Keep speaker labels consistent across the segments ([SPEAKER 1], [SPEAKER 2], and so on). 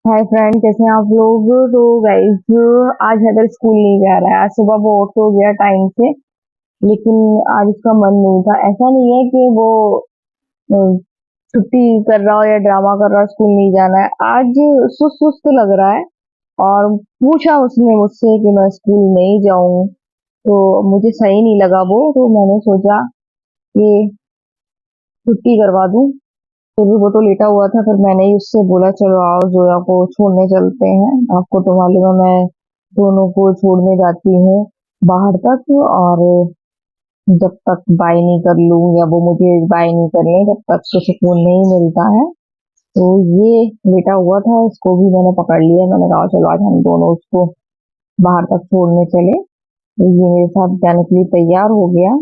[SPEAKER 1] Hi friend, कैसे हैं आप लोग। तो गाइज, आज हैदर स्कूल नहीं जा रहा है। आज सुबह वो उठ तो गया टाइम से, लेकिन आज उसका मन नहीं था। ऐसा नहीं है कि वो अ, छुट्टी कर रहा हो या ड्रामा कर रहा हो, स्कूल नहीं जाना है। आज सुस्त सुस्त लग रहा है और पूछा उसने मुझसे कि मैं स्कूल नहीं जाऊं। तो मुझे सही नहीं लगा वो, तो मैंने सोचा कि छुट्टी करवा दूं। फिर भी वो तो लेटा हुआ था, फिर मैंने ही उससे बोला चलो आओ जोया को छोड़ने चलते हैं। आपको तो मालूम है मैं दोनों को छोड़ने जाती हूँ बाहर तक, और जब तक बाय नहीं कर लूँ या वो मुझे बाय नहीं कर ले तब तक तो सुकून नहीं मिलता है। तो ये लेटा हुआ था, इसको भी मैंने पकड़ लिया। मैंने कहा चलो आज हम दोनों उसको बाहर तक छोड़ने चले। तो ये मेरे साथ जाने के लिए तैयार हो गया।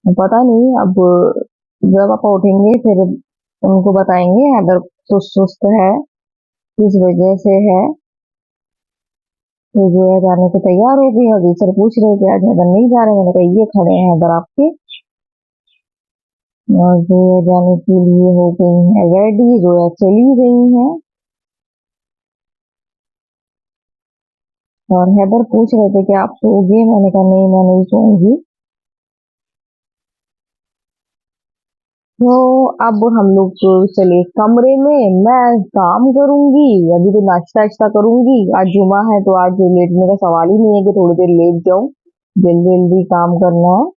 [SPEAKER 1] पता नहीं अब जब पापा उठेंगे फिर उनको बताएंगे अगर सुस्त सुस्त है किस वजह से है। तो जो है जाने को तैयार हो गई। अभी सर पूछ रहे थे आज अगर नहीं जा रहे, मैंने कहा ये खड़े हैं अगर आपके। और जो है जाने के लिए हो गई है रेडी, जो है चली गई है। और हैदर पूछ रहे थे कि आप सोओगे, मैंने कहा नहीं मैं नहीं सोऊंगी। तो अब हम लोग तो चले कमरे में, मैं काम करूंगी। अभी तो नाश्ता वाश्ता करूंगी, आज जुमा है तो आज लेटने का सवाल ही नहीं है कि थोड़ी देर लेट जाऊं। जल्दी जल्दी काम करना है।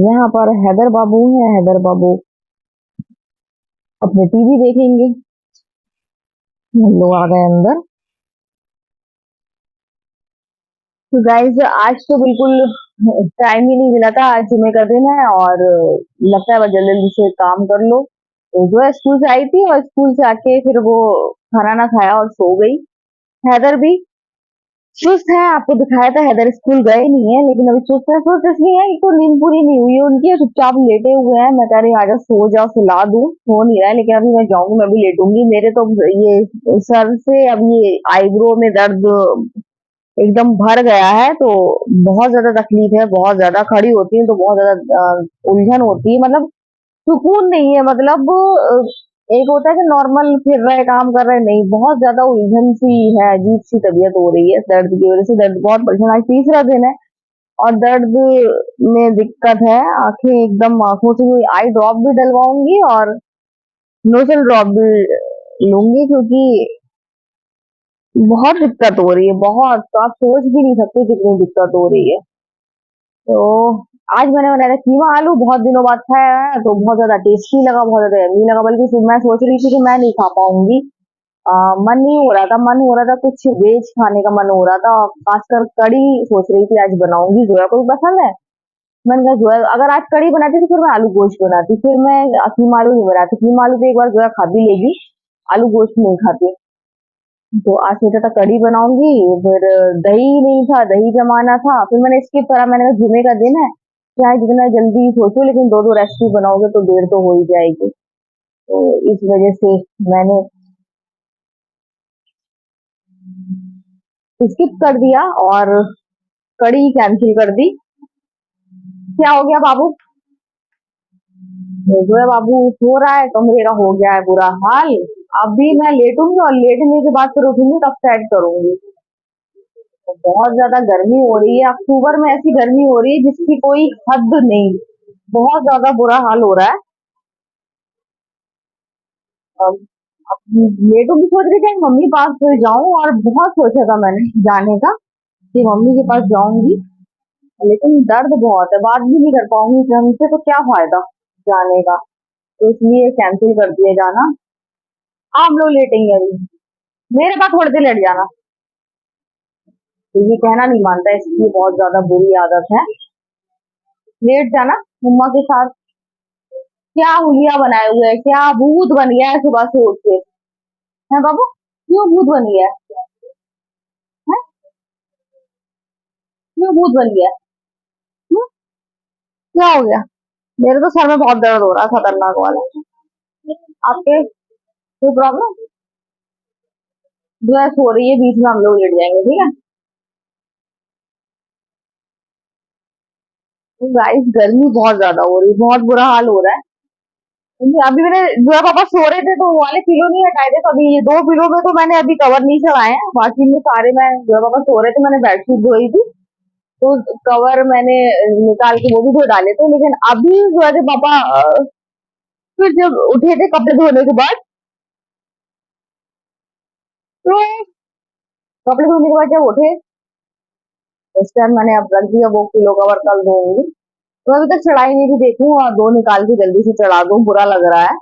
[SPEAKER 1] यहाँ पर हैदर बाबू है, हैदर बाबू अपने टीवी देखेंगे। हम लोग आ गए अंदर। तो गाइस, आज तो बिल्कुल टाइम ही नहीं मिला था। आज जुमे का दिन है और लगता है बस जल्दी जल्दी से काम कर लो। तो जो है स्कूल से आई थी और स्कूल से आके फिर वो खाना ना खाया और सो गई। हैदर भी सुस्त है, आपको दिखाया था हैदर स्कूल गए नहीं है, लेकिन अभी सुस्त है। सुस्त इसलिए है कि तो नींद पूरी नहीं हुई है उनकी, चुपचाप लेटे हुए हैं। मैं कह रही आजा सो जाओ, सुला दूं, हो नहीं रहा है। लेकिन अभी मैं जाऊंगी, मैं भी लेटूंगी। मेरे तो ये सर से अब ये आईब्रो में दर्द एकदम भर गया है, तो बहुत ज्यादा तकलीफ है। बहुत ज्यादा खड़ी होती है तो बहुत ज्यादा उलझन होती है, मतलब सुकून नहीं है। मतलब एक होता है कि नॉर्मल फिर रहे काम कर रहे, नहीं, बहुत ज्यादा उलझन सी है, अजीब सी तबीयत हो रही है दर्द की वजह से। दर्द बहुत परेशान, आज तीसरा दिन है और दर्द में दिक्कत है। आंखें एकदम, आंखों से आई ड्रॉप भी डलवाऊंगी और नोजल ड्रॉप भी लूंगी, क्योंकि बहुत दिक्कत हो रही है। बहुत, तो आप सोच भी नहीं सकते कितनी दिक्कत हो रही है। तो आज मैंने बनाया था कीमा आलू, बहुत दिनों बाद खाया है तो बहुत ज्यादा टेस्टी लगा, बहुत ज्यादा यम्मी लगा। बल्कि फिर मैं सोच रही थी कि मैं नहीं खा पाऊंगी। मन नहीं हो रहा था, मन हो रहा था कुछ वेज खाने का मन हो रहा था, और खासकर कड़ी सोच रही थी आज बनाऊंगी। जोया को भी पसंद है। मैंने कहा जोया अगर आज कड़ी बनाती तो फिर मैं आलू गोश्त बनाती, फिर मैं कीमा आलू नहीं बनाती। कीमा आलू तो एक बार जोया खा भी लेगी, आलू गोश्त नहीं खाती। तो आज सोचा था कड़ी बनाऊंगी। फिर दही नहीं था, दही जमाना था, फिर मैंने स्किप करा। मैंने कहा जुमे का दिन है, चाहे जितना जल्दी सोचो लेकिन दो दो रेसिपी बनाओगे तो देर तो हो ही जाएगी। तो इस वजह से मैंने स्किप कर दिया और कड़ी कैंसिल कर दी। क्या हो गया बाबू? जो है बाबू सो रहा है, कमरे का हो गया है बुरा हाल। अभी मैं लेटूंगी और लेटने के बाद फिर उठूंगी तब सेट करूंगी। तो बहुत ज्यादा गर्मी हो रही है, अक्टूबर में ऐसी गर्मी हो रही है जिसकी कोई हद नहीं। बहुत ज्यादा बुरा हाल हो रहा है। अब अब ये तो भी सोच रही थी मम्मी पास तो जाऊं, और बहुत सोचा था मैंने जाने का कि मम्मी के पास जाऊंगी। लेकिन दर्द बहुत है, बात भी नहीं कर पाऊंगी ढंग से, तो क्या फायदा जाने का। तो इसलिए कैंसिल कर दिया जाना। आप लोग लेटेंगे अभी, मेरे पास थोड़ी देर लेट जाना। तो ये कहना नहीं मानता, इसकी बहुत ज्यादा बुरी आदत है। लेट जाना मम्मा के साथ। क्या हुलिया बनाए हुए है, क्या भूत बन गया है सुबह से उठ के। है बाबू, क्यों भूत बन गया है? क्यों भूत बन गया? क्यों? क्या हो गया? मेरे तो सर में बहुत दर्द हो रहा है, खतरनाक वाला। आपके कोई प्रॉब्लम? जो है सो रही है, बीच में हम लोग लेट जाएंगे, ठीक है। तो गाइस गर्मी बहुत ज्यादा हो रही है, बहुत बुरा हाल हो रहा है। अभी मैंने जो है पापा सो रहे थे तो वो वाले पिलो नहीं हटाए थे, तो अभी ये 2 पिलो में तो मैंने अभी कवर नहीं चढ़ाए हैं, बाकी में सारे मैं जो है पापा सो रहे थे मैंने बेडशीट धोई थी, तो कवर मैंने निकाल के वो भी धो डाले थे, लेकिन अभी जो है कि पापा फिर जब उठे थे कपड़े धोने के बाद, तो कपड़े धोने के बाद जब उठे उस टाइम मैंने अब रख दिया वो पिलो कवर, कल धोऊंगी। तो अभी तक चढ़ाई नहीं थी, देखूं और दो निकाल के जल्दी से चढ़ा दूं, बुरा लग रहा है।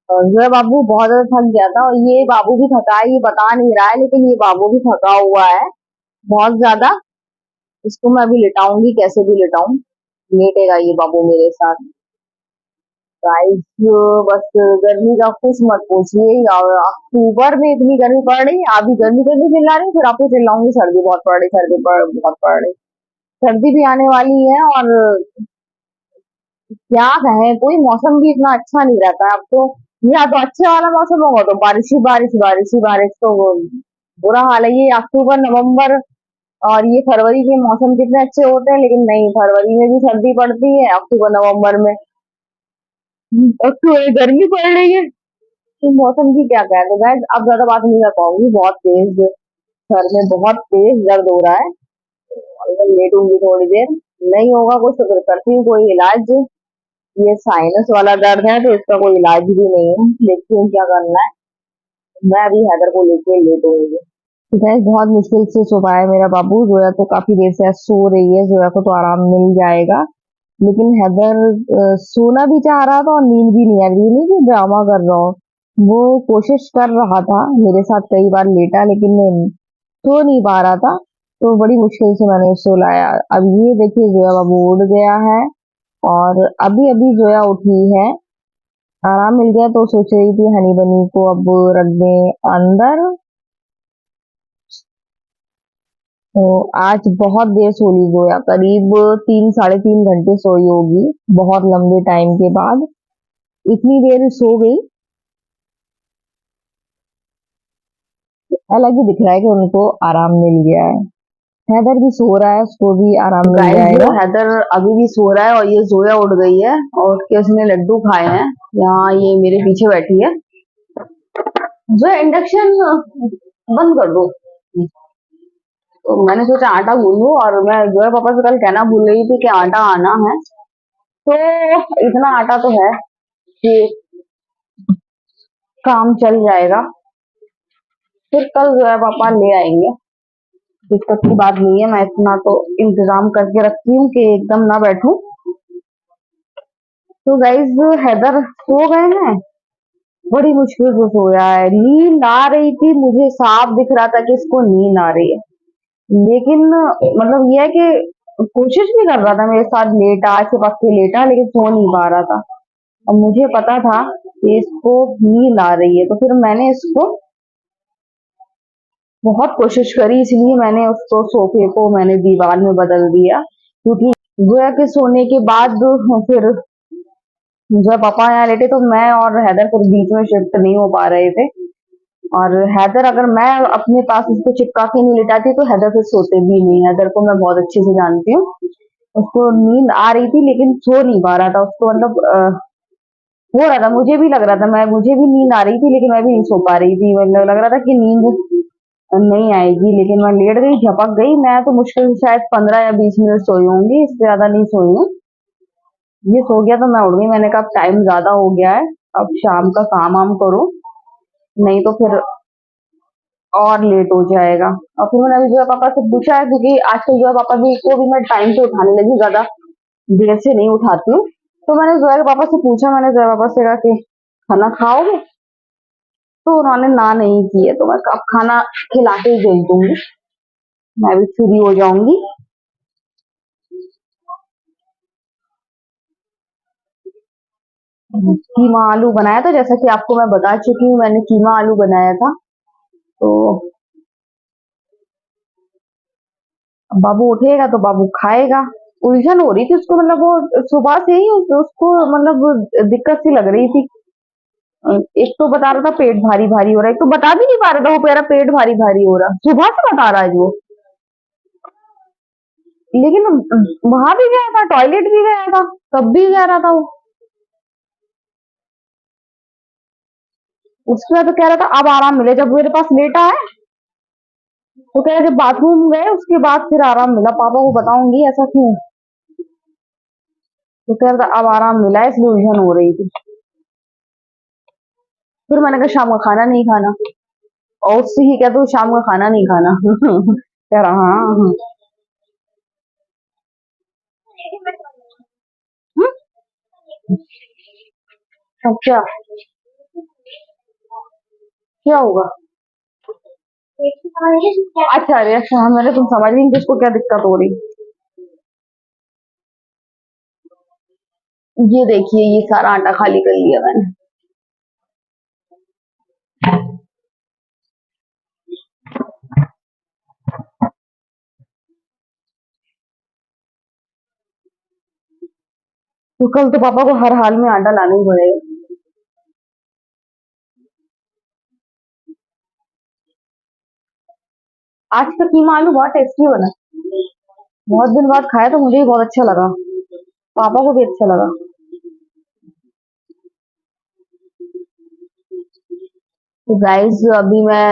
[SPEAKER 1] और जो है बाबू बहुत ज्यादा थक गया था, और ये बाबू भी थका है, ये बता नहीं रहा है लेकिन ये बाबू भी थका हुआ है बहुत ज्यादा। इसको मैं अभी लिटाऊंगी, कैसे भी लिटाऊं, लेटेगा ये बाबू मेरे साथ। गाइस बस गर्मी का कुछ मत पूछिए, और अक्टूबर में इतनी गर्मी पड़ रही है, अभी गर्मी गर्मी चिल्ला रही हूँ, फिर आपको चिल्लाऊंगी सर्दी बहुत पड़ रही, बहुत पड़ रही। सर्दी भी आने वाली है, और क्या कहें, कोई मौसम भी इतना अच्छा नहीं रहता है अब तो। या तो अच्छे वाला मौसम होगा तो बारिश ही बारिश, बारिश ही बारिश, तो बुरा हाल है। ये अक्टूबर नवंबर और ये फरवरी के मौसम कितने अच्छे होते हैं, लेकिन नहीं, फरवरी में भी सर्दी पड़ती है, अक्टूबर नवंबर में अक्टूबर गर्मी पड़ रही है। तो मौसम की क्या कहें। तो गाइस अब ज्यादा बात नहीं कर पाऊंगी, बहुत तेज सर में बहुत तेज दर्द हो रहा है, और मैं लेटूंगी थोड़ी देर। नहीं होगा कुछ तो फिर करती हूँ कोई इलाज। ये साइनस वाला दर्द है तो इसका कोई इलाज भी नहीं है, देखती हूँ क्या करना है। मैं अभी हैदर को लेके लेटूंगी। गैस बहुत मुश्किल से सो पाया मेरा बाबू, जोया तो काफी देर से आज सो रही है, जोया को तो आराम मिल जाएगा, लेकिन हैदर सोना भी चाह रहा था और नींद भी नहीं आ रही, नहीं कि ड्रामा कर रहा हो, वो कोशिश कर रहा था मेरे साथ, कई बार लेटा लेकिन मैं सो नहीं पा रहा था, तो बड़ी मुश्किल से मैंने उसको लाया। अब ये देखिए जोया बाबू उड़ गया है, और अभी अभी जोया उठी है, आराम मिल गया, तो सोच रही थी हनी बनी को अब रख दें अंदर। तो आज बहुत देर सो ली जोया, करीब 3 साढ़े 3 घंटे सोई होगी, बहुत लंबे टाइम के बाद इतनी देर सो गई। अलग ही दिख रहा है कि उनको आराम मिल गया है। हैदर भी सो रहा है, उसको भी आराम मिल जाएगा। हैदर अभी भी सो रहा है, और ये जोया उठ गई है और उसके उसने लड्डू खाए हैं। यहाँ ये मेरे पीछे बैठी है। जो इंडक्शन बंद कर दो। तो मैंने सोचा आटा गूंदूं, और मैं जो है पापा से कल कहना भूल गई थी कि आटा आना है, तो इतना आटा तो है कि काम चल जाएगा। फिर कल जो है पापा ले आएंगे, दिक्कत की बात नहीं है, मैं इतना तो इंतजाम करके रखती हूँ कि एकदम ना बैठूं। तो गाइज हैदर सो गए हैं, बड़ी मुश्किल से सोया है, नींद आ रही थी, मुझे साफ दिख रहा था कि इसको नींद आ रही है, लेकिन मतलब ये है कि कोशिश भी कर रहा था मेरे साथ लेटा, चिपक के लेटा, लेकिन सो नहीं पा रहा था। और मुझे पता था कि इसको नींद आ रही है, तो फिर मैंने इसको बहुत कोशिश करी, इसलिए मैंने उसको सोफे को मैंने दीवार में बदल दिया, क्योंकि गोया के सोने के बाद फिर जब पापा यहाँ लेटे तो मैं और हैदर फिर बीच में शिफ्ट नहीं हो पा रहे थे, और हैदर अगर मैं अपने पास उसको चिपका के नहीं लिटाती तो हैदर फिर सोते भी नहीं। हैदर को मैं बहुत अच्छे से जानती हूँ, उसको नींद आ रही थी लेकिन सो नहीं पा रहा था, उसको मतलब हो रहा था, मुझे भी लग रहा था, मैं मुझे भी नींद आ रही थी लेकिन मैं भी नहीं सो पा रही थी, मतलब लग रहा था कि नींद नहीं आएगी, लेकिन मैं लेट गई, झपक गई। मैं तो मुश्किल से शायद 15 या 20 मिनट सोई होंगी, इससे ज्यादा नहीं सोई हूँ। ये सो गया तो मैं उठ गई, मैंने कहा अब टाइम ज्यादा हो गया है, अब शाम का काम वाम करो, नहीं तो फिर और लेट हो जाएगा। और फिर मैंने अभी जो है पापा से पूछा है, क्योंकि आजकल जो है पापा भी को भी मैं टाइम से उठाने लगी, ज्यादा देर से नहीं उठाती हूँ। तो मैंने जो है पापा से पूछा, मैंने जो है पापा से कहा कि खाना खाओगे, तो उन्होंने ना नहीं की है, तो मैं अब खाना खिला के ही भेज दूंगी, मैं भी फ्री हो जाऊंगी। कीमा आलू बनाया था, जैसा कि आपको मैं बता चुकी हूँ, मैंने कीमा आलू बनाया था। तो बाबू उठेगा तो बाबू खाएगा। उलझन हो रही थी उसको, मतलब वो सुबह से ही उसको मतलब दिक्कत सी लग रही थी। एक तो बता रहा था पेट भारी भारी हो रहा है, एक तो बता भी नहीं पा रहा था वो, मेरा पेट भारी भारी हो रहा, सुबह से बता रहा है वो। लेकिन वहां भी गया था, टॉयलेट भी गया था, तब भी कह रहा था वो। उसके बाद तो कह रहा था अब आराम मिले, जब मेरे पास लेटा है तो कह रहा जब बाथरूम गए उसके बाद फिर आराम मिला, पापा को बताऊंगी ऐसा क्यों। तो कह रहा था अब आराम मिला है इसलिए उलझन हो रही थी। फिर मैंने कहा शाम का खाना नहीं खाना, और उससे ही कहते शाम का खाना नहीं खाना। कह रहा हाँ हाँ। हम्म, अब क्या होगा। अच्छा अरे अच्छा हाँ, मैंने तुम समझ नहीं कि इसको क्या दिक्कत हो रही। ये देखिए ये सारा आटा खाली कर लिया मैंने। तो कल तो पापा को हर हाल में आटा लाना ही पड़ेगा। आज का कीमा आलू बहुत टेस्टी बना, बहुत दिन बाद खाया तो मुझे भी बहुत अच्छा लगा, पापा को भी अच्छा लगा। तो गाइस अभी मैं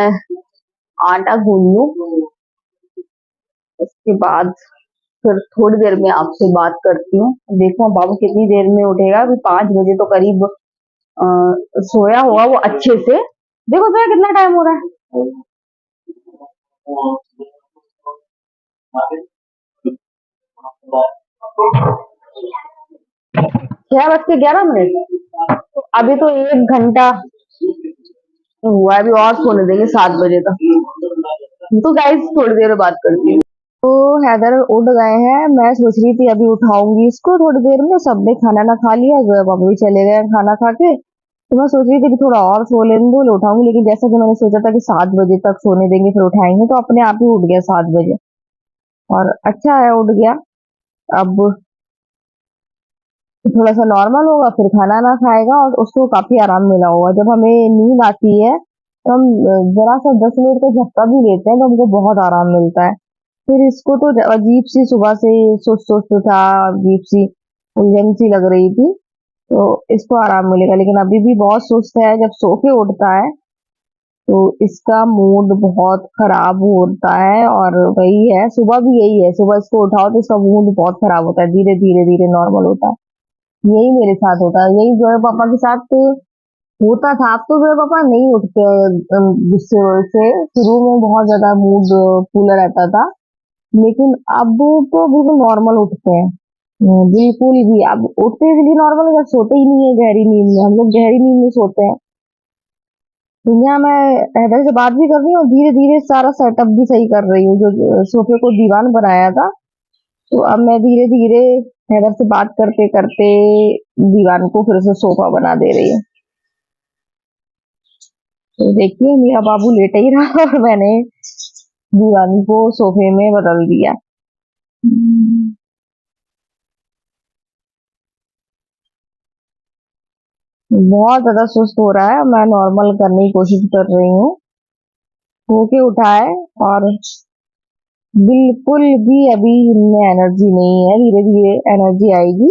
[SPEAKER 1] आटा गूंद लूं, उसके बाद फिर थोड़ी देर में आपसे बात करती हूँ। देखो बाबू कितनी देर में उठेगा, अभी 5 बजे तो करीब सोया होगा वो अच्छे से। देखो तो कितना टाइम हो रहा है, 6:11। तो अभी तो 1 घंटा हुआ है, अभी और सोने देंगे 7 बजे तक। तो गाइस थोड़ी देर में बात करती हूँ। तो हैदर उठ गए हैं, मैं सोच रही थी अभी उठाऊंगी इसको थोड़ी देर में, सबने खाना ना खा लिया, जो है पापा भी चले गए हैं खाना खा के। तो मैं सोच रही थी कि थोड़ा और सो लेने दो, उठाऊंगी, लेकिन जैसा कि मैंने सोचा था कि 7 बजे तक सोने देंगे फिर उठाएंगे, तो अपने आप ही उठ गया 7 बजे। और अच्छा है उठ गया। अब थोड़ा सा नॉर्मल होगा फिर खाना ना खाएगा और उसको काफी आराम मिला होगा। जब हमें नींद आती है तो हम जरा सा 10 मिनट का झटका भी लेते हैं तो हमको बहुत आराम मिलता है। फिर इसको तो अजीब सी सुबह से सुस्त सुस्त था, अजीब सी उलझन सी लग रही थी, तो इसको आराम मिलेगा। लेकिन अभी भी बहुत सुस्त है, जब सो के उठता है तो इसका मूड बहुत खराब होता है। और वही है, सुबह भी यही है, सुबह इसको उठाओ तो इसका मूड बहुत खराब होता है, धीरे धीरे धीरे नॉर्मल होता है। यही मेरे साथ होता है, यही जो है पापा के साथ होता था। अब तो जो है पापा नहीं उठते गुस्से से, शुरू में बहुत ज्यादा मूड फूला रहता था, लेकिन अब तो बिल्कुल नॉर्मल उठते हैं। बिल्कुल भी अब उठते भी नॉर्मल, जब सोते ही नहीं है गहरी नींद में, हम लोग गहरी नींद में सोते हैं। तो यहाँ मैं हैदर से बात भी कर रही हूँ और धीरे धीरे सारा सेटअप भी सही कर रही हूँ, जो सोफे को दीवान बनाया था। तो अब मैं धीरे धीरे हैदर से बात करते करते दीवान को फिर से सोफा बना दे रही हूँ। तो देखिए मेरा बाबू लेटा ही रहा और मैंने दीवान को सोफे में बदल दिया। बहुत ज्यादा सुस्त हो रहा है, मैं नॉर्मल करने की कोशिश कर रही हूँ। सो के उठा है और बिल्कुल भी अभी इनमें एनर्जी नहीं है, धीरे धीरे एनर्जी आएगी।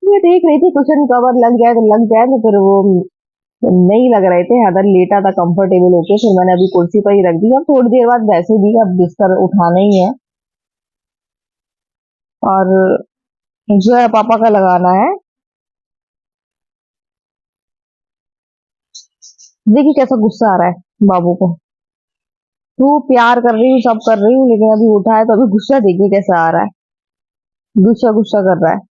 [SPEAKER 1] मैं देख रही थी कुशन कवर लग जाए तो लग जाए, तो फिर वो नहीं लग रहे थे। हैदर लेटा था कंफर्टेबल होके, फिर मैंने अभी कुर्सी पर ही रख दी। अब थोड़ी देर बाद वैसे भी अब बिस्तर उठाना ही है और जो है पापा का लगाना है। देखिए कैसा गुस्सा आ रहा है बाबू को, तू प्यार कर रही हूँ सब कर रही हूँ, लेकिन अभी उठा है तो अभी गुस्सा देखिए कैसा आ रहा है, गुस्सा गुस्सा कर रहा है।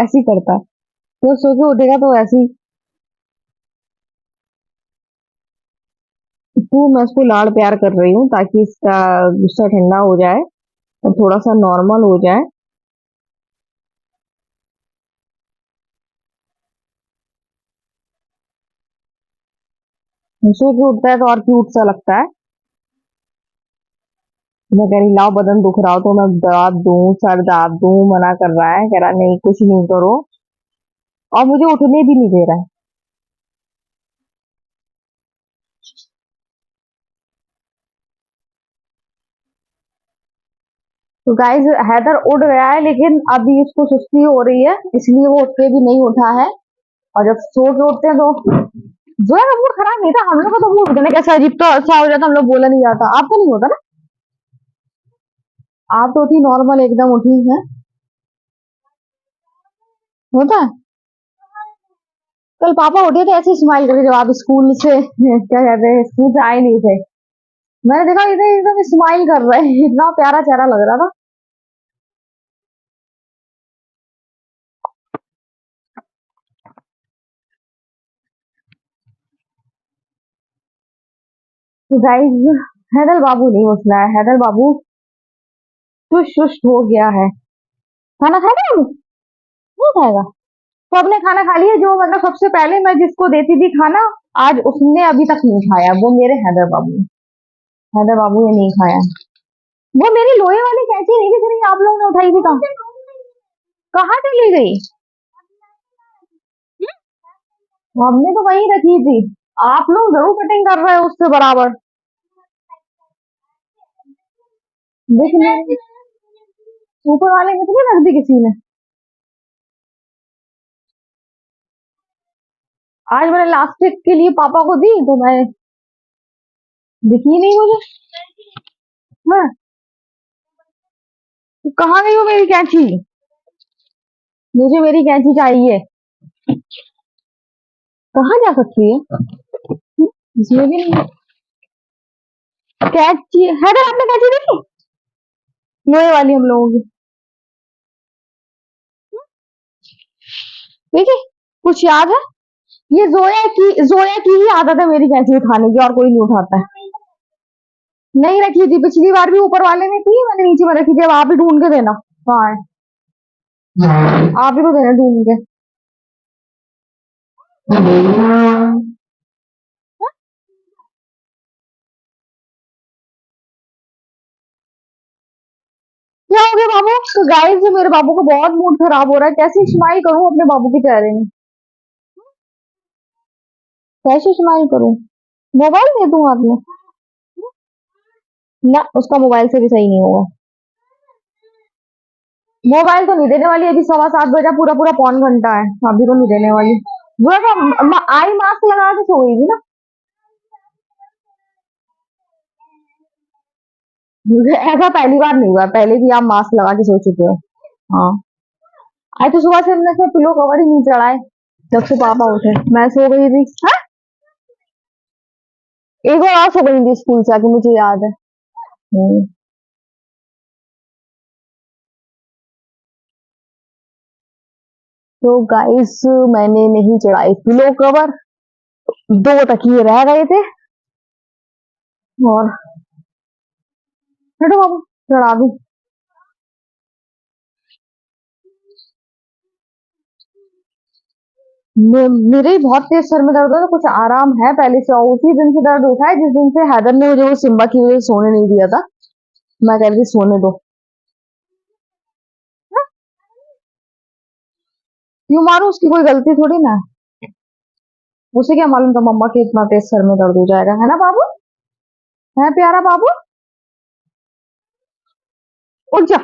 [SPEAKER 1] ऐसे ही करता है, तो सो के उठेगा तो ऐसे ही। तो मैं उसको लाड़ प्यार कर रही हूँ ताकि इसका गुस्सा ठंडा हो जाए और थोड़ा सा नॉर्मल हो जाए। सो के उठता है तो और क्यूट सा लगता है। मैं कह रही लाओ बदन दुख रहा हो तो मैं दाब दूं, सर दाब दूं, मना कर रहा है, कह रहा नहीं कुछ नहीं करो, और मुझे उठने भी नहीं दे रहा है। तो गाइज हैदर उड़ गया है, लेकिन अभी उसको सुस्ती हो रही है, इसलिए वो उठ के भी नहीं उठा है। और जब सो के उठते हैं तो जो है मूड खराब नहीं था, हम लोग का तो मूड होता ना कैसा अजीब तो अच्छा हो जाता, हम लोग बोला नहीं जाता, आपको नहीं होता ना? आप तो उठी नॉर्मल एकदम उठी है, होता है। कल पापा उठे थे ऐसे स्माइल करके, जब आप स्कूल से क्या कहते हैं स्कूल से आए नहीं थे, मैंने देखा इधर एकदम स्माइल कर रहे हैं, इतना प्यारा चेहरा लग रहा था। तो गाइज हैदर बाबू नहीं उठ रहा है, हैदर बाबू सुस्त सुस्त हो गया है। खाना खाएगा बाबू? नहीं खाएगा? तो अपने खाना खा लिया, जो मतलब सबसे पहले मैं जिसको देती थी खाना, आज उसने अभी तक नहीं खाया, वो मेरे हैदर बाबू ने। हैदर बाबू ने नहीं खाया। वो मेरी लोहे वाली कैंची नहीं दिख रही, आप लोगों ने उठाई थी कहाँ? कहाँ चली गई? हमने तो वहीं रखी थी। आप लोग जरूर कटिंग कर रहे हो उससे बराबर। देख नहीं, ऊपर वाले में तो नहीं रख दी किसी ने। आज मैंने लास्टिक के लिए पापा को दी, तो मैं दिखी नहीं मुझे। हाँ, तो कहाँ गई वो मेरी कैंची? मुझे मेरी कैंची चाहिए। कहाँ जा सकती है? इसमें भी नहीं। कैंची हैदर, आपने कैंची देखी? लोहे वाली हम लोगों की देखी? कुछ याद है? ये जोया की ही आदत है मेरी कैंची उठाने की, और कोई नहीं उठाता है। नहीं रखी थी पिछली बार भी, ऊपर वाले में थी, मैंने नीचे में रखी थी, अब आप ही ढूंढ के देना। हाँ, आप ही को देना ढूंढ के। क्या हो गया बाबू? तो गाइस मेरे बाबू को बहुत मूड खराब हो रहा है, कैसे स्माइल करूं अपने बाबू के चेहरे में? कैसे स्माइल करूं? मोबाइल दे दूं हाथ में? ना, उसका मोबाइल से भी सही नहीं होगा। मोबाइल तो नहीं देने वाली, अभी 7:15 बजा, पूरा पूरा पौन घंटा है, अभी तो नहीं देने वाली। वो तो आई मास्क लगा के सो गई थी ना। मुझे ऐसा पहली बार नहीं हुआ, पहले भी आप मास्क लगा के सो चुके हो। हाँ, आज तो सुबह से हमने तो पिलो कवर ही नहीं चढ़ाए, जब से पापा उठे मैं सो गई थी। हाँ, एक बार और सो गई थी स्कूल से आके, मुझे याद है। हम्म। तो गाइस मैंने नहीं चढ़ाई पिलो कवर, दो तकिए रह गए थे, और हटो बाबू, चढ़ा दी। मेरे ही बहुत तेज सर में दर्द है, तो कुछ आराम है पहले से, और उसी दिन से दर्द उठा है जिस दिन से हैदर ने मुझे वो सिम्बा की वजह से सोने नहीं दिया था। मैं कह रही थी सोने दो। हाँ? क्यों मारू, उसकी कोई गलती थोड़ी ना है। उसे क्या मालूम था मम्मा के इतना तेज सर में दर्द हो जाएगा, है ना बाबू? है प्यारा बाबू? उठ जा,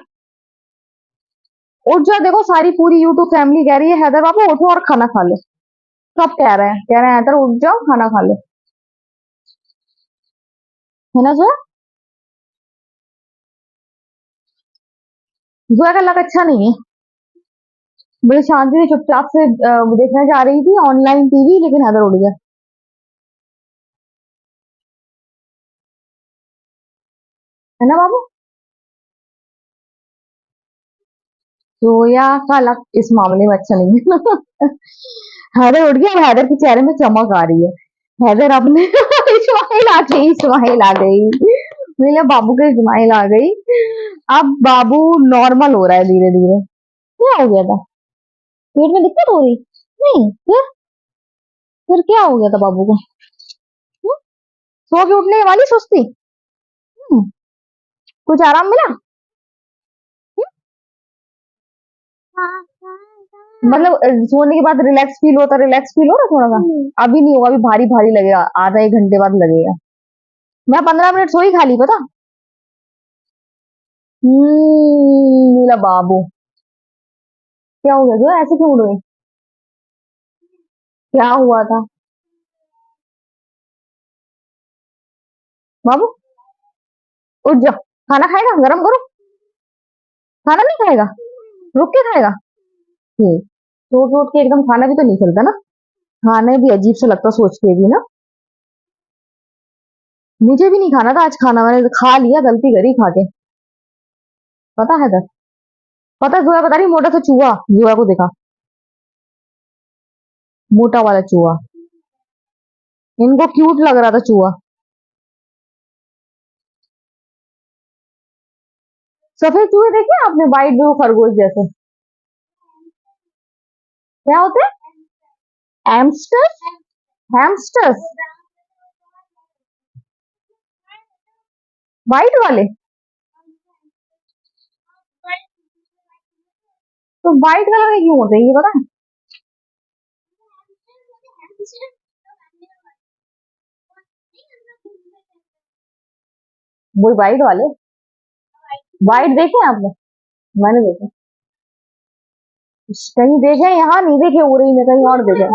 [SPEAKER 1] उठ जा, देखो सारी पूरी यूट्यूब फैमिली कह रही है हैदर बाबू उठो और खाना खा लो। सब कह रहे हैं हैदर उठ जाओ खाना खा लो, है ना सर? जुआ का लक अच्छा नहीं है। बड़ी शांति से चुपचाप से देखने जा रही थी ऑनलाइन टीवी, लेकिन हैदर उठ गया। है ना बाबू? जोया का लक इस मामले में अच्छा नहीं है। हैदर उठ गया, अब हैदर के चेहरे में चमक आ रही है। हैदर अपने स्माइल आ गई, स्माइल आ गई, मेरे बाबू के स्माइल आ गई। अब बाबू नॉर्मल हो रहा है धीरे धीरे। क्या हो गया था? पेट में दिक्कत हो रही? नहीं, फिर क्या हो गया था बाबू को? हम्म? सो के उठने वाली सुस्ती? हम्म, कुछ आराम मिला? मतलब सोने के बाद रिलैक्स फील होता, रिलैक्स फील हो रहा थोड़ा सा? अभी नहीं होगा, अभी भारी भारी लगेगा, आधा एक घंटे बाद लगेगा। मैं 15 मिनट सोई खाली, पता। नीला बाबू। क्या हो गया जो ऐसे क्यों उड़ गई? क्या हुआ था? बाबू उठ जा। खाना खाएगा? गरम करो। खाना नहीं खाएगा? रुक के खाएगा? ठीक। सोच सोच के एकदम खाना भी तो नहीं चलता ना। खाने भी अजीब सा लगता सोच के भी ना। मुझे भी नहीं खाना था आज खाना, मैंने तो खा लिया, गलती करी खा के। पता है दस। पता है जोया बता रही मोटा सा चूहा, जोया को देखा। मोटा वाला चूहा। इनको क्यूट लग रहा था चूहा। सफेद चूहे देखे आपने, वाइट ब्लू खरगोश जैसे? क्या होते हैं? एम्स्टर। हैमस्टर्स। वाइट वाले? तो वाइट कलर के क्यों होते हैं ये पता है? वो वाइट वाले। वाइट देखे आपने? मैंने देखे। कहीं देखे, यहाँ नहीं देखे, उरी में कहीं और देखे।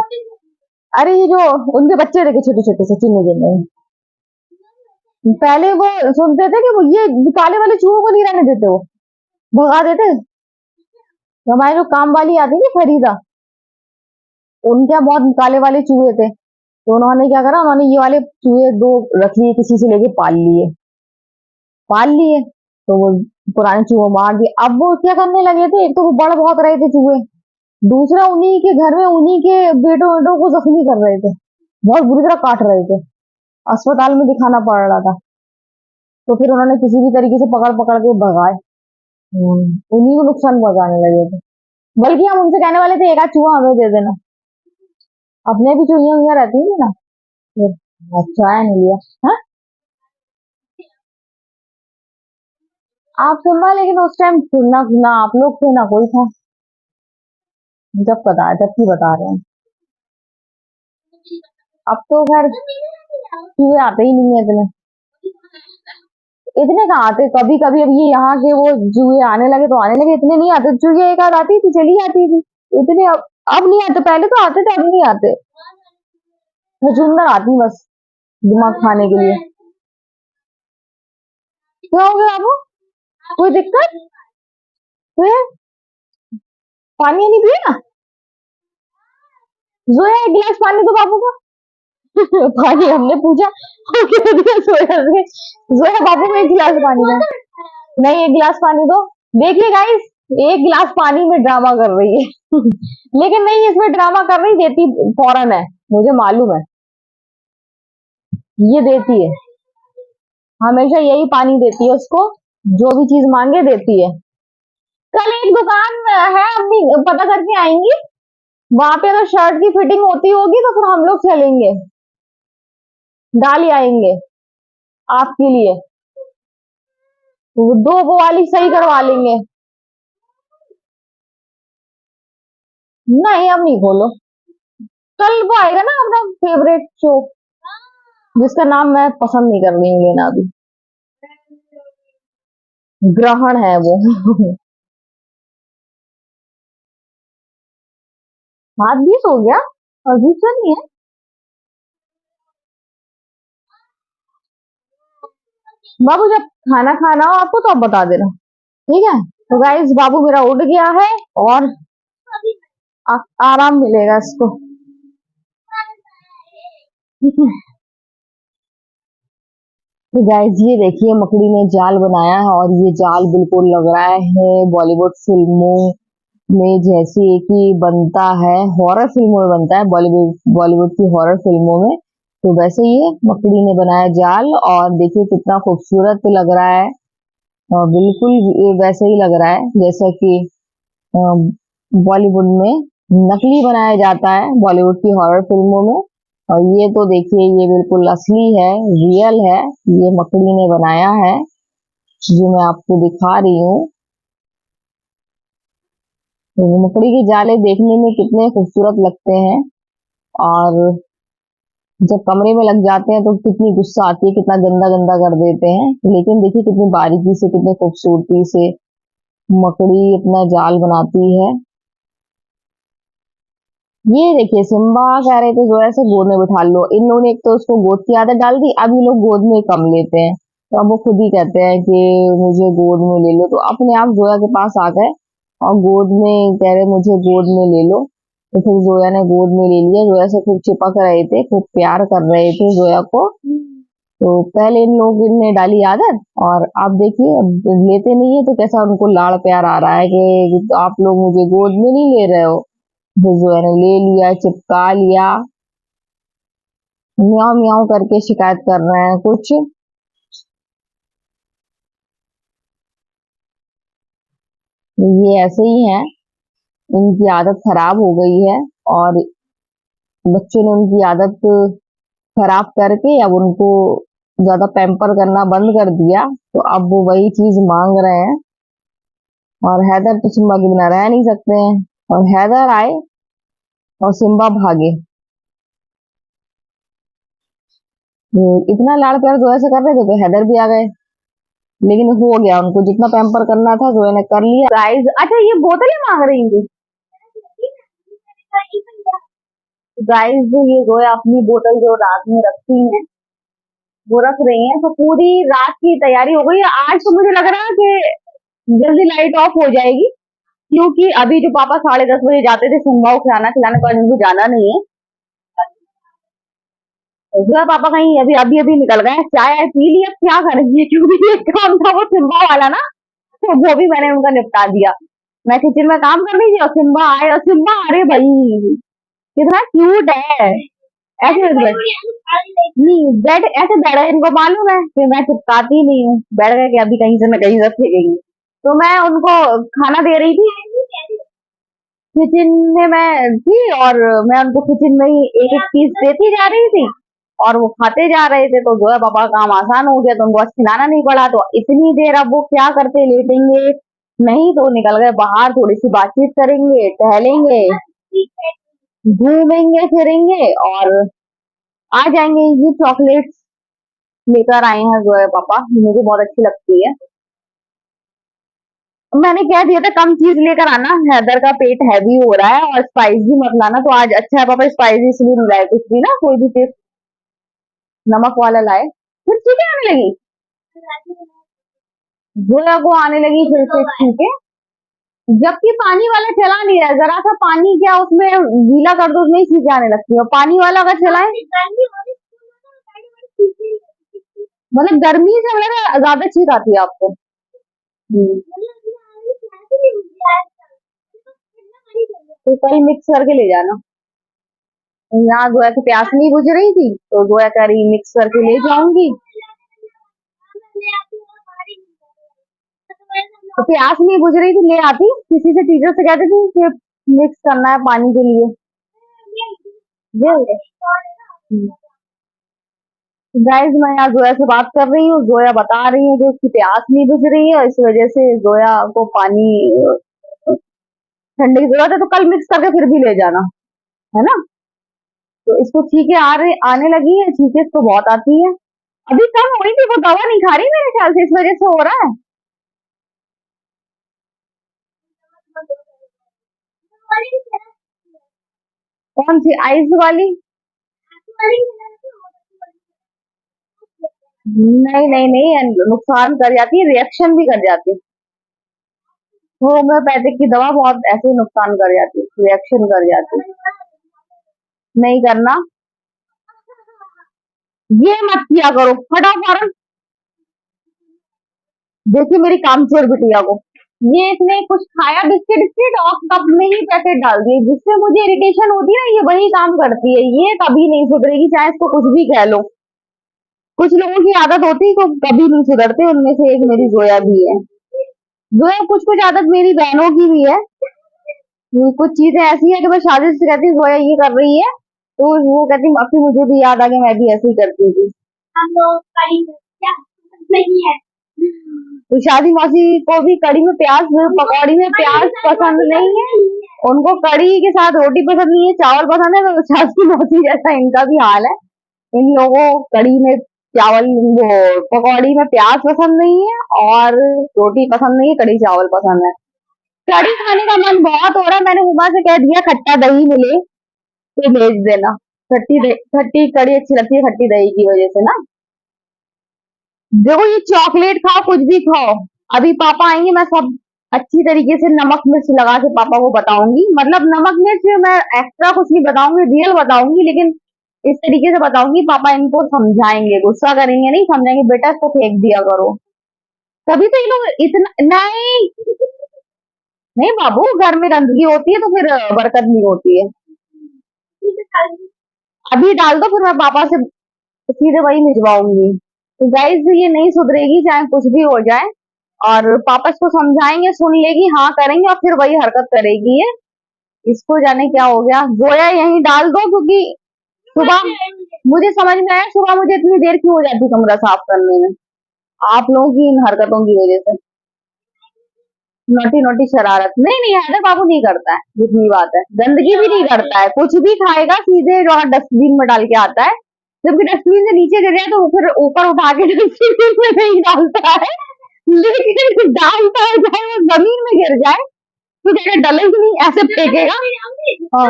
[SPEAKER 1] अरे ये जो उनके बच्चे देखे छोटे छोटे से चिन्ह जिन्ने। पहले वो सुनते थे कि वो ये काले वाले चूहों को नहीं रहने देते, वो भगा देते। तो हमारे जो काम वाली आती थी फरीदा, उनके यहाँ बहुत काले वाले चूहे थे, तो उन्होंने क्या करा, उन्होंने ये वाले चूहे दो रख लिए, किसी से लेके पाल लिए। तो वो पुराने चूहे मार दिए। अब वो क्या करने लगे थे, एक तो वो बड़ बहुत रहे थे चूहे, दूसरा उन्हीं के घर में उन्हीं के बेटों बेटों को जख्मी कर रहे थे, बहुत बुरी तरह काट रहे थे। अस्पताल में दिखाना पड़ रहा था। तो फिर उन्होंने किसी भी तरीके से पकड़ पकड़ के भगाए। उन्हीं को नुकसान पहुंचाने लगे थे। बल्कि हम उनसे कहने वाले थे एक आध चूहा हमें दे देना, अपने भी चूहिया वूहिया रहती थी ना। फिर अच्छा है नहीं लिया। हाँ? आप सुनना, लेकिन उस टाइम सुनना ना आप लोग थे ना कोई था, जब की बता रहे हैं। अब तो खैर चूहे आते ही नहीं है इतने। इतने कहाँ आते, कभी कभी अब ये यहाँ के वो चूहे आने लगे तो आने लगे, इतने नहीं आते। चूहे एक आध आती थी, चली आती थी। इतने अब नहीं आते, पहले तो आते थे, अब नहीं आते। चुंदर आती बस दिमाग खाने के लिए। क्या हो गया आपको? कोई दिक्कत? फिर पानी नहीं पिए ना? जोया एक गिलास पानी दो बाबू को। पानी हमने पूछा और कह दिया जोया से, जोया बाबू को एक गिलास पानी दो। नहीं, एक गिलास पानी दो। देखिए गाइस, एक गिलास पानी में ड्रामा कर रही है। लेकिन नहीं, इसमें ड्रामा कर रही, देती फौरन है, मुझे मालूम है। ये देती है, हमेशा यही पानी देती है उसको, जो भी चीज मांगे देती है। कल एक दुकान है, अम्मी पता करके आएंगी, वहां पे अगर शर्ट की फिटिंग होती होगी तो फिर हम लोग चलेंगे, डाल ही आएंगे आपके लिए। वो दो वो वाली सही करवा लेंगे। नहीं, अब नहीं खोलो। कल वो आएगा ना अपना फेवरेट शो, जिसका नाम मैं पसंद नहीं कर रही हूँ लेना अभी। ग्रहण है वो। हाथ 20 हो गया? अभी तो नहीं है। बाबू जब खाना खाना हो आपको तो आप बता देना, ठीक है? तो गाइस बाबू मेरा उठ गया है, और आराम मिलेगा इसको। तो गाइस ये देखिए, मकड़ी ने जाल बनाया है, और ये जाल बिल्कुल लग रहा है बॉलीवुड फिल्मों में जैसे कि बनता है, हॉरर फिल्मों में बनता है, बॉलीवुड बॉलीवुड की हॉरर फिल्मों में। तो वैसे ये मकड़ी ने बनाया जाल, और देखिए कितना खूबसूरत लग रहा है। और बिल्कुल ये वैसे ही लग रहा है जैसा कि बॉलीवुड में नकली बनाया जाता है बॉलीवुड की हॉरर फिल्मों में। और ये तो देखिए, ये बिल्कुल असली है, रियल है, ये मकड़ी ने बनाया है, जो मैं आपको दिखा रही हूँ। तो मकड़ी के जाले देखने में कितने खूबसूरत लगते हैं, और जब कमरे में लग जाते हैं तो कितनी गुस्सा आती है, कितना गंदा गंदा कर देते हैं। लेकिन देखिए कितनी बारीकी से, कितनी खूबसूरती से मकड़ी अपना जाल बनाती है। ये देखिए सिम्बा कह रहे थे जोया से गोद में बिठा लो, इन लोगों ने एक तो उसको गोद की आदत डाल दी, अब ये लोग गोद में कम लेते हैं, तो अब वो खुद ही कहते हैं कि मुझे गोद में ले लो, तो अपने आप जोया के पास आ गए और गोद में कह रहे मुझे गोद में ले लो। तो फिर जोया ने गोद में ले लिया, जोया से खूब चिपक रहे थे, खूब प्यार कर रहे थे जोया को। तो पहले इन लोग ने डाली आदत, और अब देखिए अब लेते नहीं है तो कैसा उनको लाड़ प्यार आ रहा है कि आप लोग मुझे गोद में नहीं ले रहे हो। फिर जोया ने ले लिया, चिपका लिया, म्याऊं म्याऊं करके शिकायत कर रहे हैं कुछ। ये ऐसे ही हैं, इनकी आदत खराब हो गई है, और बच्चों ने उनकी आदत खराब करके अब उनको ज्यादा पैम्पर करना बंद कर दिया, तो अब वो वही चीज मांग रहे हैं। और हैदर तो सिम्बा के बिना रह नहीं सकते हैं, और हैदर आए और सिम्बा भागे। इतना लाड़ प्यार जोया से कर रहे थे तो हैदर भी आ गए, लेकिन हो गया, उनको जितना पैम्पर करना था जोया ने कर लिया। गाइस अच्छा ये बोतलें मांग रही थी गाइस, ये जोया अपनी बोतल जो रात में रखती है वो रख रही है, तो पूरी रात की तैयारी हो गई है। आज तो मुझे लग रहा है कि जल्दी लाइट ऑफ हो जाएगी, क्योंकि अभी जो पापा 10:30 बजे जाते थे सिम्बा को खिलाना खिलाने को, आज उनको जाना नहीं है। जो पापा कहीं अभी अभी अभी निकल गए, चाय आय पी ली, अब क्या करेंगे क्योंकि एक काम था वो सिम्बा वाला ना, तो वो भी मैंने उनका निपटा दिया। मैं किचन में काम कर रही थी और सिम्बा आए, और सिम्बा अरे भाई कितना क्यूट है, ऐसे नहीं बेड ऐसे बैठ गए, इनको मालूम है कि मैं चिपकाती नहीं हूँ, बैठ गए कि अभी कहीं से न कहीं से फेंकेंगे। तो मैं उनको खाना दे रही थी, किचन में मैं थी, और मैं उनको किचन में ही एक एक पीस देती जा रही थी, और वो खाते जा रहे थे। तो जो है पापा का काम आसान हो गया, तो उनको बस खिलाना नहीं पड़ा। तो इतनी देर अब वो क्या करते, लेटेंगे नहीं तो निकल गए बाहर, थोड़ी सी बातचीत करेंगे, टहलेंगे, घूमेंगे फिरेंगे, और आ जाएंगे। ये चॉकलेट्स लेकर आए हैं जो है पापा, मुझे बहुत अच्छी लगती है। मैंने कह दिया था कम चीज लेकर आना, हैदर का पेट हैवी हो रहा है, और स्पाइसी मत लाना। तो आज अच्छा है पापा स्पाइसी इसलिए नहीं लाए, कुछ भी ना, कोई भी चीज नमक वाला लाए। फिर चीजें आने लगी, जोया को आने लगी फिर से छींके, जबकि पानी वाला चला नहीं रहा है। जरा सा पानी क्या उसमें गीला कर दो, उसमें ही छींके आने लगती है, और पानी वाला अगर चलाए, मतलब गर्मी से मतलब ज्यादा छींक आती है आपको। हम्म, तो कल मिक्स करके ले जाना। यहाँ जोया की प्यास नहीं बुझ रही थी, तो जोया कह रही मिक्स करके ले जाऊंगी। तो प्यास नहीं बुझ रही थी, ले आती, किसी से टीचर से कहती थी कि मिक्स करना है पानी के लिए, दे। गाइस मैं यहाँ जोया से बात कर रही हूँ, जोया बता रही है कि उसकी प्यास नहीं बुझ रही है, इस वजह से जोया को पानी ठंडे की जरूरत है, तो कल मिक्स करके फिर भी ले जाना, है ना। तो इसको छींके आ रहे आने लगी है, छींके इसको बहुत आती है। अभी कम हुई थी, वो दवा नहीं खा रही मेरे ख्याल से, इस वजह से हो रहा है। कौन सी आइस वाली? नहीं नहीं नहीं, नुकसान कर जाती है, रिएक्शन भी कर जाती है। होम्योपैथिक की दवा बहुत ऐसे नुकसान कर जाती है, रिएक्शन कर जाती है। नहीं करना, ये मत किया करो, हटाओ फौरन। देखिए मेरी कामचोर बिटिया को, ये इसने कुछ खाया बिस्किट बिस्किट और कप में ही पैकेट डाल दिए, जिससे मुझे इरिटेशन होती है ना, ये वही काम करती है, ये कभी नहीं सुधरेगी चाहे इसको कुछ भी कह लो। कुछ लोगों की आदत होती है, तो कभी नहीं सुधरते, उनमें से एक मेरी जोया भी है। जोया कुछ कुछ आदत मेरी बहनों की भी है, कुछ चीजें ऐसी है कि मैं शादी से कहती हूँ जोया ये कर रही है, तो वो कहती है अब मुझे भी याद आ गया, मैं भी ऐसे ही करती थी। हम लोग कड़ी क्या नहीं है, तो शादी मौसी को भी कड़ी में प्याज, पकौड़ी में प्याज पसंद नहीं है, उनको कड़ी के साथ रोटी पसंद नहीं है, चावल पसंद है, तो शादी मौसी जैसा इनका भी हाल है। इन लोगों को कढ़ी में चावल, वो पकौड़ी में प्याज पसंद नहीं है और रोटी पसंद नहीं है, कढ़ी चावल पसंद है। कढ़ी खाने का मन बहुत हो रहा है, मैंने उमा से कह दिया खट्टा दही मिले तो भेज देना। खट्टी कढ़ी अच्छी लगती है खट्टी दही की वजह से ना। देखो ये चॉकलेट खाओ कुछ भी खाओ, अभी पापा आएंगे मैं सब अच्छी तरीके से नमक मिर्च लगा के पापा को बताऊंगी। मतलब नमक मिर्च मैं एक्स्ट्रा कुछ नहीं बताऊंगी, रियल बताऊंगी, लेकिन इस तरीके से बताऊंगी पापा इनको समझाएंगे, गुस्सा करेंगे नहीं, समझाएंगे बेटा इसको फेंक दिया करो। तभी तो ये लोग इतना नहीं। नहीं बाबू, घर में गंदगी होती है तो फिर बरकत नहीं होती है। अभी डाल दो फिर मैं पापा से सीधे वही भिजवाऊंगी। तो गाइस ये नहीं सुधरेगी चाहे कुछ भी हो जाए, और पापा इसको समझाएंगे, सुन लेगी, हाँ करेंगे, और फिर वही हरकत करेगी ये। इसको जाने क्या हो गया। जोया यहीं डाल दो, क्योंकि सुबह मुझे समझ में आया, सुबह मुझे इतनी देर क्यों हो जाती कमरा साफ करने में, आप लोगों की इन हरकतों की वजह से। नोटी नोटी शरारत नहीं, नहीं हैदर बाबू नहीं करता है, जितनी बात है। गंदगी भी नहीं करता है, कुछ भी खाएगा सीधे जो डस्टबिन में डाल के आता है, जबकि डस्टबिन से नीचे गिर जाए तो फिर ऊपर उठा के डस्टबिन में नहीं डालता है, लेकिन डालता है चाहे वो जमीन में गिर जाए तो क्या डलेगी नहीं, ऐसे फेंकेगा। हाँ,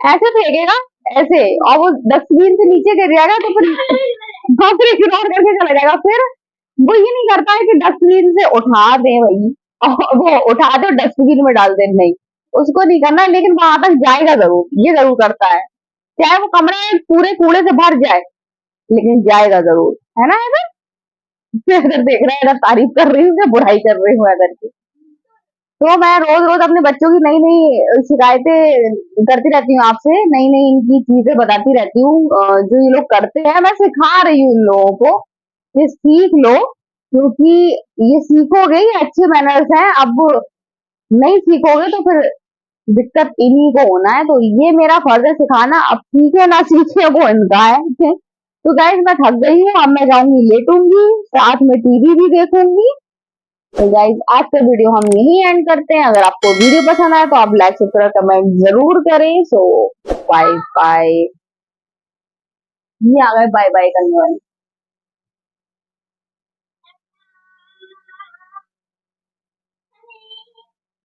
[SPEAKER 1] ऐसे फेंकेगा, ऐसे, और वो डस्टबिन से नीचे गिर जाएगा तो फिर इग्नोर करके चला जाएगा। फिर वो ये नहीं करता है कि डस्टबिन से उठा दे भाई, और वो उठा दे और डस्टबिन में डाल दे, नहीं, उसको नहीं करना है, लेकिन वहां तक जाएगा जरूर, ये जरूर करता है। चाहे वो कमरा पूरे कूड़े से भर जाए, लेकिन जाएगा जरूर, है ना इधर। इधर देख रहा है, इधर तारीफ कर रही हूँ या बुराई कर रही हूँ इधर की। तो मैं रोज रोज अपने बच्चों की नई नई शिकायतें करती रहती हूँ आपसे, नई नई इनकी चीजें बताती रहती हूँ। जो ये लोग करते हैं मैं सिखा रही हूँ इन लोगों को, ये सीख लो, क्योंकि ये सीखोगे ये अच्छे मैनर्स हैं। अब नहीं सीखोगे तो फिर दिक्कत इन्हीं को होना है। तो ये मेरा फर्ज है सिखाना, अब सीखे ना सीखे वो इनका है। तो गाइस मैं थक गई हूँ, अब मैं जाऊंगी लेटूंगी, साथ में टीवी भी देखूंगी। तो गाइस आज का वीडियो हम यही एंड करते हैं। अगर आपको वीडियो पसंद आया तो आप लाइक सब्सक्राइब कमेंट जरूर करें। सो बाय बाय। ये आ गए बाय बाय करने वाले।